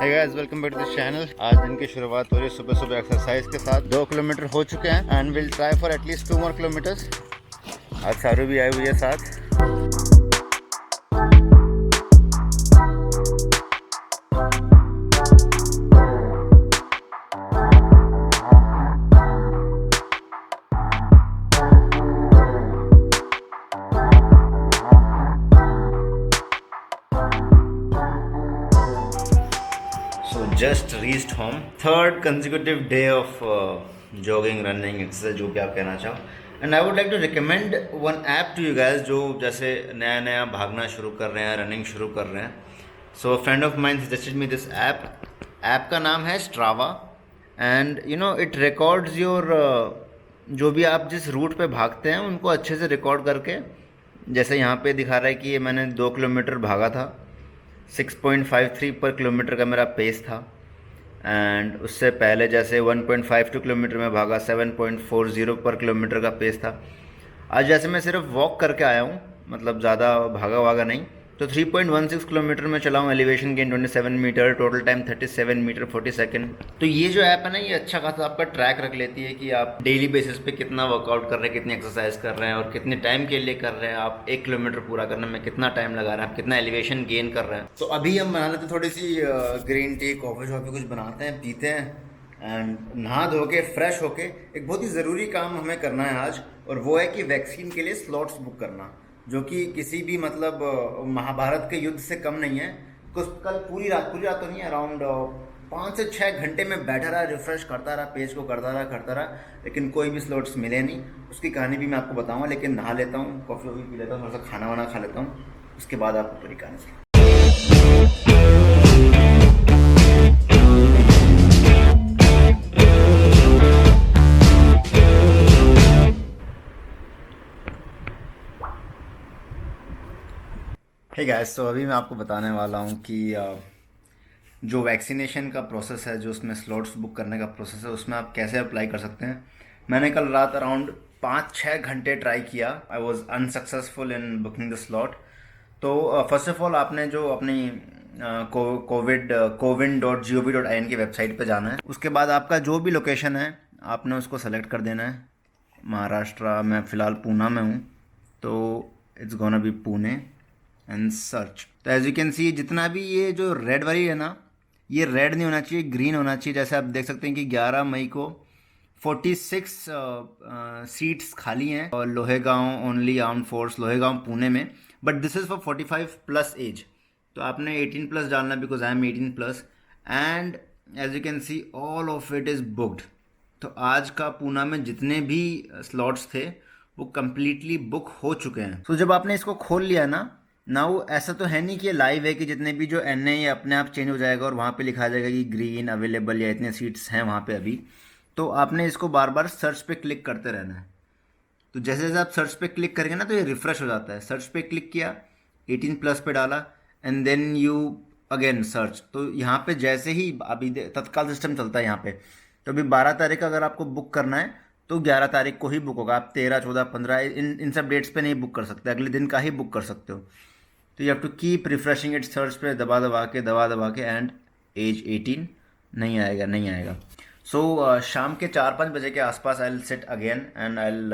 Hey guys, welcome back to the channel. आज दिन की शुरुआत हो रही है सुबह सुबह एक्सरसाइज के साथ। 2 किलोमीटर हो चुके हैं and will try for at least 2 more kilometres. आज सारू भी आई हुई है साथ। Just reached home. Third consecutive day of jogging, running, exercise, जो भी आप कहना चाहो। And I would like to recommend one app to you guys जो जैसे नया नया भागना शुरू कर रहे हैं, रनिंग शुरू कर रहे हैं। So friend of mine suggested me this app का नाम है Strava. And you know it records your जो भी आप जिस रूट पे भागते हैं उनको अच्छे से रिकॉर्ड करके, जैसे यहाँ पे दिखा रहा है कि ये मैंने 2 किलोमीटर भागा था, 6.53 पर किलोमीटर का मेरा पेस था। एंड उससे पहले जैसे 1.52 किलोमीटर में भागा, 7.40 पर किलोमीटर का पेस था। आज जैसे मैं सिर्फ वॉक करके आया हूँ, मतलब ज़्यादा भागा नहीं, तो 3.16 किलोमीटर में चला हूँ। Elevation gain 27 metre, total time 37 metre 40 second. तो ये जो ऐप है ना, ये अच्छा खासा आपका ट्रैक रख लेती है कि आप डेली बेसिस पे कितना वर्कआउट कर रहे हैं, कितनी एक्सरसाइज कर रहे हैं और कितने टाइम के लिए कर रहे हैं। आप 1 किलोमीटर पूरा करने में कितना टाइम लगा रहे हैं, आप कितना एलिवेशन गेन कर रहे हैं। तो अभी हम बना लेते थोड़ी सी ग्रीन टी, कॉफ़ी शॉफ़ी कुछ बनाते हैं, पीते हैं एंड नहा धो के फ्रेश होके एक बहुत ही ज़रूरी काम हमें करना है आज, और वो है कि वैक्सीन के लिए स्लॉट्स बुक करना, जो कि किसी भी मतलब महाभारत के युद्ध से कम नहीं है। कुछ कल पूरी रात तो नहीं, अराउंड 5 से 6 घंटे में बैठा रहा, रिफ्रेश करता रहा, पेज को करता रहा, लेकिन कोई भी स्लॉट्स मिले नहीं। उसकी कहानी भी मैं आपको बताऊंगा, लेकिन नहा लेता हूँ, कॉफ़ी वॉफ़ी पी लेता हूँ, थोड़ा सा खाना वाना खा लेता हूँ, उसके बाद आपको पूरी कहानी से। हे गाइस, तो अभी मैं आपको बताने वाला हूँ कि जो वैक्सीनेशन का प्रोसेस है, जो उसमें स्लॉट्स बुक करने का प्रोसेस है, उसमें आप कैसे अप्लाई कर सकते हैं। मैंने कल रात अराउंड 5-6 घंटे ट्राई किया। I was unsuccessful in booking the slot. तो फर्स्ट ऑफ ऑल आपने जो अपनी coviN.gov.in की वेबसाइट पे जाना है। उसके बाद आपका जो भी लोकेशन है आपने उसको सेलेक्ट कर देना है। महाराष्ट्र, मैं फ़िलहाल पूना में हूँ, तो it's gonna be Pune and search. तो एज यू कैन सी, जितना भी ये जो रेड वाली है ना, ये रेड नहीं होना चाहिए, ग्रीन होना चाहिए। जैसे आप देख सकते हैं कि 11 मई को 46 सीट्स खाली हैं और Lohegaon only armed force, Lohegaon Pune में। But this is for 45 plus age, तो आपने 18 प्लस डालना, because I am 18 plus. And as you can see all of it is booked. तो आज का पूना में जितने भी स्लॉट्स थे वो कम्प्लीटली बुक हो चुके हैं। तो जब आपने इसको खोल लिया ना, नाउ ऐसा तो है नहीं कि ये लाइव है कि जितने भी जो एन है ये अपने आप चेंज हो जाएगा और वहाँ पे लिखा जाएगा कि ग्रीन अवेलेबल या इतने सीट्स हैं वहाँ पे अभी। तो आपने इसको बार बार सर्च पे क्लिक करते रहना है। तो जैसे जैसे आप सर्च पे क्लिक करेंगे ना, तो ये रिफ्रेश हो जाता है। सर्च पे क्लिक किया, 18 प्लस पे डाला and then you again search. तो यहाँ पे जैसे ही अभी तत्काल सिस्टम चलता है यहाँ पे, तो अभी 12 तारीख का अगर आपको बुक करना है तो 11 तारीख को ही बुक होगा। आप 13, 14, 15 इन सब डेट्स पे नहीं बुक कर सकते, अगले दिन का ही बुक कर सकते हो। तो you have to keep refreshing it, search पे दबा दबा के एंड एज 18 नहीं आएगा। सो शाम के 4-5 बजे के आसपास I will set again and I will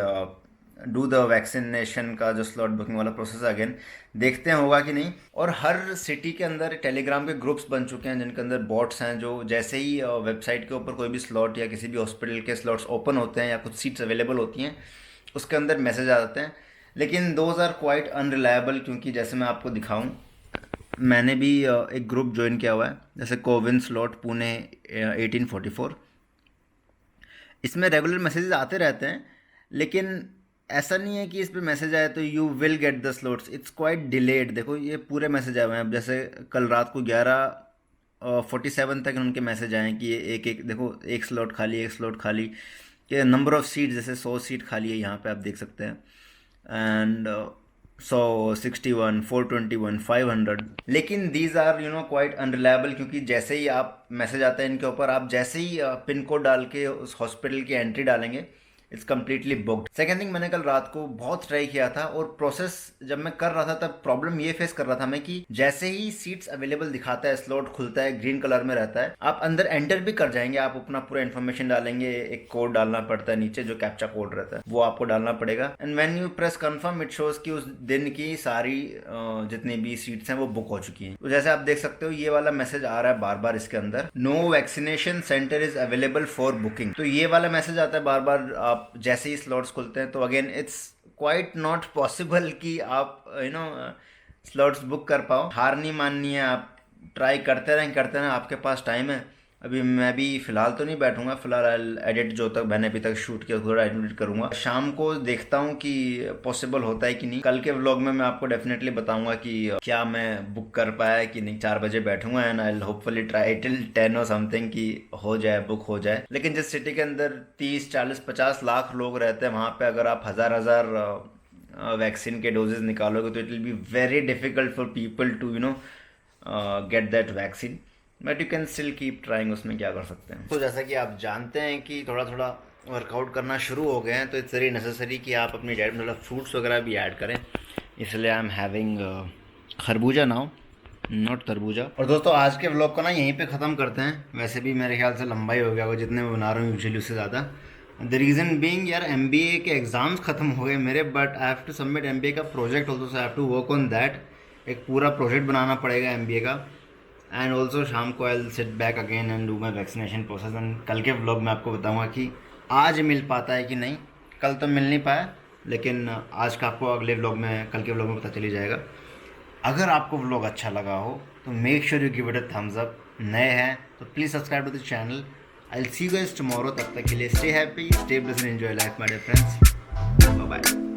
do the vaccination का जो स्लॉट बुकिंग वाला प्रोसेस अगेन। देखते हैं होगा कि नहीं। और हर सिटी के अंदर टेलीग्राम के ग्रुप्स बन चुके हैं जिनके अंदर बॉट्स हैं, जो जैसे ही वेबसाइट के ऊपर कोई भी स्लॉट या किसी भी हॉस्पिटल के स्लॉट्स ओपन होते हैं या कुछ सीट्स अवेलेबल होती हैं, उसके अंदर मैसेज आ जाते हैं। लेकिन दोज आर क्वाइट अनरिलायबल, क्योंकि जैसे मैं आपको दिखाऊं, मैंने भी एक ग्रुप ज्वाइन किया हुआ है, जैसे कोविन स्लॉट पुणे 1844। इसमें रेगुलर मैसेजेस आते रहते हैं, लेकिन ऐसा नहीं है कि इस पर मैसेज आए तो you will get the slots, it's quite delayed. देखो ये पूरे मैसेज आए हुए हैं। अब जैसे कल रात को 11:47 तक उनके मैसेज आए हैं कि ये एक देखो, एक स्लॉट खाली, ये नंबर ऑफ सीट जैसे 100 सीट खाली है, यहाँ पे आप देख सकते हैं। एंड 100, 61, 421, 500। लेकिन दीज आर क्वाइट अनरिलायबल, क्योंकि जैसे ही आप मैसेज आता है इनके ऊपर, आप जैसे ही पिन कोड डाल के उस हॉस्पिटल की एंट्री डालेंगे, it's completely booked. Second thing, मैंने कल रात को बहुत ट्राई किया था और प्रोसेस जब मैं कर रहा था तब प्रॉब्लम ये फेस कर रहा था मैं कि जैसे ही सीट्स अवेलेबल दिखाता है, स्लॉट खुलता है, ग्रीन कलर में रहता है, आप अंदर एंटर भी कर जाएंगे, आप अपना पूरा इन्फॉर्मेशन डालेंगे, एक कोड डालना पड़ता है नीचे जो कैप्चा कोड रहता है वो आपको डालना पड़ेगा, and when you press confirm it shows कि उस दिन की सारी जितनी भी सीट्स हैं वो बुक हो चुकी हैं। तो जैसे आप देख सकते हो ये वाला मैसेज आ रहा है बार बार इसके अंदर, no vaccination centre is available for booking. तो ये वाला मैसेज आता है बार बार आप जैसे ही स्लॉट्स खुलते हैं। तो again it's quite not possible कि आप स्लॉट्स बुक कर पाओ। हार नहीं माननी है, आप ट्राई करते रहें, आपके पास टाइम है। अभी मैं भी फिलहाल तो नहीं बैठूंगा, फिलहाल एडिट जो तक मैंने अभी तक शूट किया थोड़ा एडिट करूंगा, शाम को देखता हूँ कि पॉसिबल होता है कि नहीं। कल के व्लॉग में मैं आपको डेफिनेटली बताऊंगा कि क्या मैं बुक कर पाया कि नहीं। 4 बजे बैठूंगा and I hopefully try till 10 और समथिंग कि हो जाए, बुक हो जाए। लेकिन जिस सिटी के अंदर 30, 40, 50 लाख लोग रहते हैं वहाँ पे अगर आप हजार वैक्सीन के डोजेज निकालोगे तो it will be very difficult for people to get that vaccine, but you can still keep trying. उसमें क्या कर सकते हैं। तो जैसा कि आप जानते हैं कि थोड़ा थोड़ा वर्कआउट करना शुरू हो गए हैं, तो इट्स वेरी नेसेसरी कि आप अपनी डाइट में थोड़ा फ्रूट्स वगैरह भी ऐड करें। इसलिए आई एम हैविंग खरबूजा नाउ, नॉट तरबूजा। और दोस्तों आज के व्लॉग को ना यहीं पे ख़त्म करते हैं। वैसे भी मेरे ख्याल से लंबा ही हो गया होगा जितने मैं बना रहा हूँ यूजुअली उससे ज़्यादा। द रीज़न बीइंग यार MBA के एग्ज़ाम्स ख़त्म हो गए मेरे, but I have to submit MBA का project also, so I have to work on that. एक पूरा प्रोजेक्ट बनाना पड़ेगा MBA का। एंड ऑल्सो शाम को I will sit back again and do my vaccination process. And कल के व्लॉग में आपको बताऊंगा कि आज मिल पाता है कि नहीं। कल तो मिल नहीं पाया, लेकिन आज का आपको अगले व्लॉग में, कल के व्लॉग में पता चली जाएगा। अगर आपको व्लॉग अच्छा लगा हो तो make sure you give it a thumbs up. नए हैं तो please subscribe to the channel. I will see you guys tomorrow. तब तक के लिए stay happy, stay blessed and enjoy life my dear friends. Bye bye.